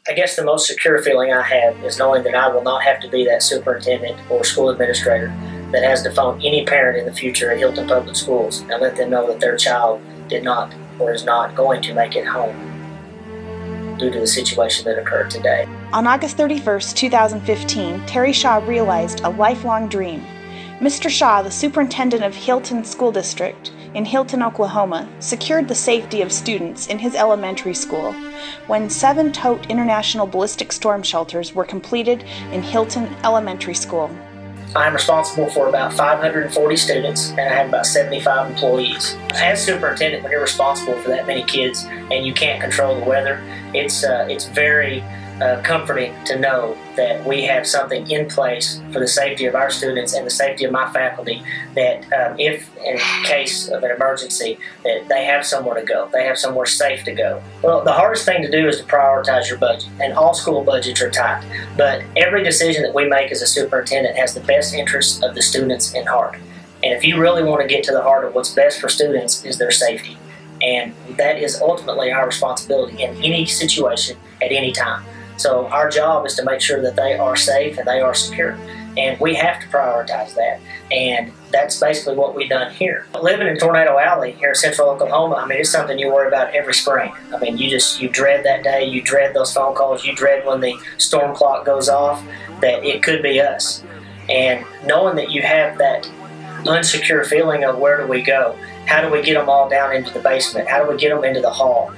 I guess the most secure feeling I have is knowing that I will not have to be that superintendent or school administrator that has to phone any parent in the future at Hilton Public Schools and let them know that their child did not or is not going to make it home due to the situation that occurred today. On August 31st, 2015, Terry Shaw realized a lifelong dream. Mr. Shaw, the superintendent of Hilton School District in Hilton, Oklahoma, secured the safety of students in his elementary school when 7 tote International Ballistic Storm Shelters were completed in Hilton Elementary School. I'm responsible for about 540 students, and I have about 75 employees. As superintendent, when you're responsible for that many kids and you can't control the weather, it's very comforting to know that we have something in place for the safety of our students and the safety of my faculty, that if in case of an emergency, that they have somewhere to go, they have somewhere safe to go. Well, the hardest thing to do is to prioritize your budget, and all school budgets are tight, but every decision that we make as a superintendent has the best interests of the students in heart. And if you really want to get to the heart of what's best for students is their safety, and that is ultimately our responsibility in any situation at any time. So our job is to make sure that they are safe and they are secure. And we have to prioritize that. And that's basically what we've done here. Living in Tornado Alley here in central Oklahoma, I mean, it's something you worry about every spring. I mean, you dread that day, you dread those phone calls, you dread when the storm clock goes off, that it could be us. And knowing that you have that unsecure feeling of where do we go? How do we get them all down into the basement? How do we get them into the hall?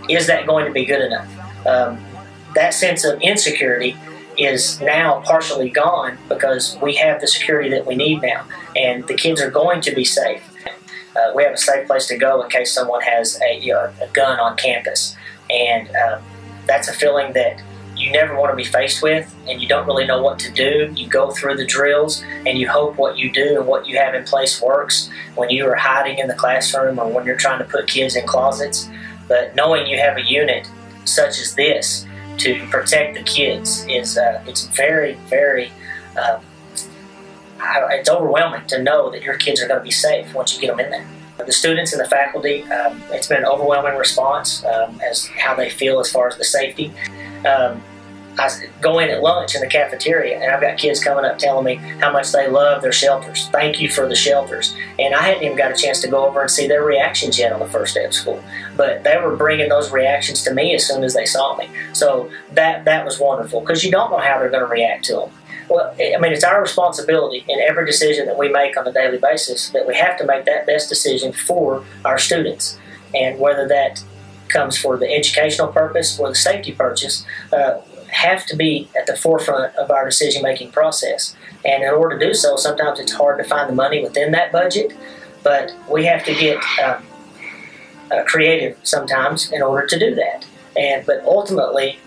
Is that going to be good enough? That sense of insecurity is now partially gone because we have the security that we need now, and the kids are going to be safe. We have a safe place to go in case someone has a gun on campus, and that's a feeling that you never want to be faced with, and you don't really know what to do. You go through the drills and you hope what you do and what you have in place works when you are hiding in the classroom or when you're trying to put kids in closets. But knowing you have a unit such as this to protect the kids is it's very, very it's overwhelming to know that your kids are going to be safe once you get them in there. The students and the faculty, it's been an overwhelming response as how they feel as far as the safety. I go in at lunch in the cafeteria, and I've got kids coming up telling me how much they love their shelters. Thank you for the shelters. And I hadn't even got a chance to go over and see their reactions yet on the first day of school. But they were bringing those reactions to me as soon as they saw me. So that was wonderful, because you don't know how they're going to react to them. Well, I mean, it's our responsibility in every decision that we make on a daily basis that we have to make that best decision for our students. And whether that comes for the educational purpose or the safety purchase, have to be at the forefront of our decision-making process. And in order to do so, sometimes it's hard to find the money within that budget, but we have to get creative sometimes in order to do that. But ultimately,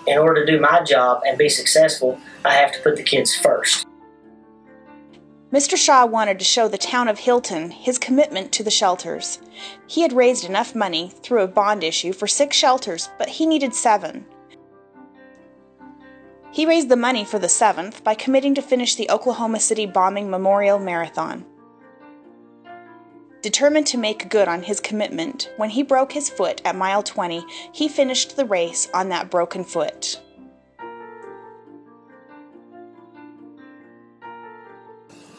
in order to do my job and be successful, I have to put the kids first. Mr. Shaw wanted to show the town of Hilton his commitment to the shelters. He had raised enough money through a bond issue for 6 shelters, but he needed 7. He raised the money for the 7th by committing to finish the Oklahoma City Bombing Memorial Marathon. Determined to make good on his commitment, when he broke his foot at mile 20, he finished the race on that broken foot.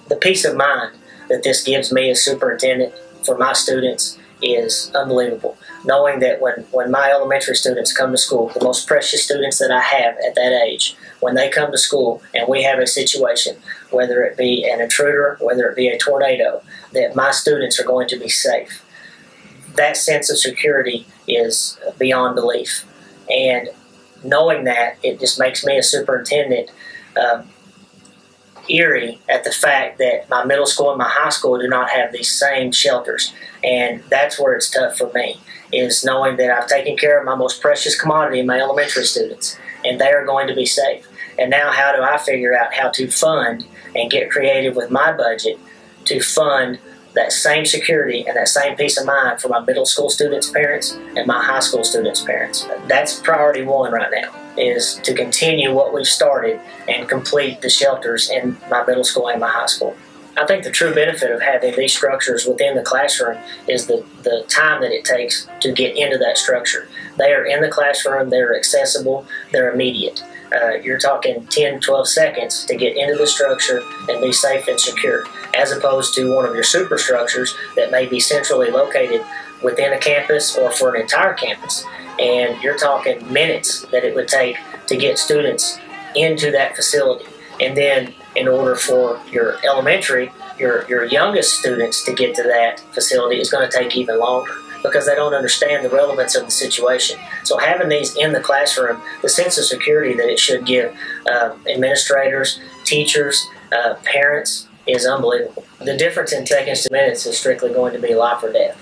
The peace of mind that this gives me as superintendent for my students is unbelievable. Knowing that when my elementary students come to school, the most precious students that I have at that age, when they come to school and we have a situation, whether it be an intruder, whether it be a tornado, that my students are going to be safe. That sense of security is beyond belief. And knowing that, it just makes me a superintendent eerie at the fact that my middle school and my high school do not have these same shelters. And that's where it's tough for me, is knowing that I've taken care of my most precious commodity, my elementary students, and they are going to be safe. And now how do I figure out how to fund and get creative with my budget to fund that same security and that same peace of mind for my middle school students' parents and my high school students' parents. That's priority 1 right now, is to continue what we've started and complete the shelters in my middle school and my high school. I think the true benefit of having these structures within the classroom is the time that it takes to get into that structure. They are in the classroom, they're accessible, they're immediate. You're talking 10, 12 seconds to get into the structure and be safe and secure, as opposed to one of your superstructures that may be centrally located within a campus or for an entire campus. And you're talking minutes that it would take to get students into that facility. And then in order for your elementary, your youngest students to get to that facility is going to take even longer, because they don't understand the relevance of the situation. So having these in the classroom, the sense of security that it should give administrators, teachers, parents is unbelievable. The difference in seconds to minutes is strictly going to be life or death.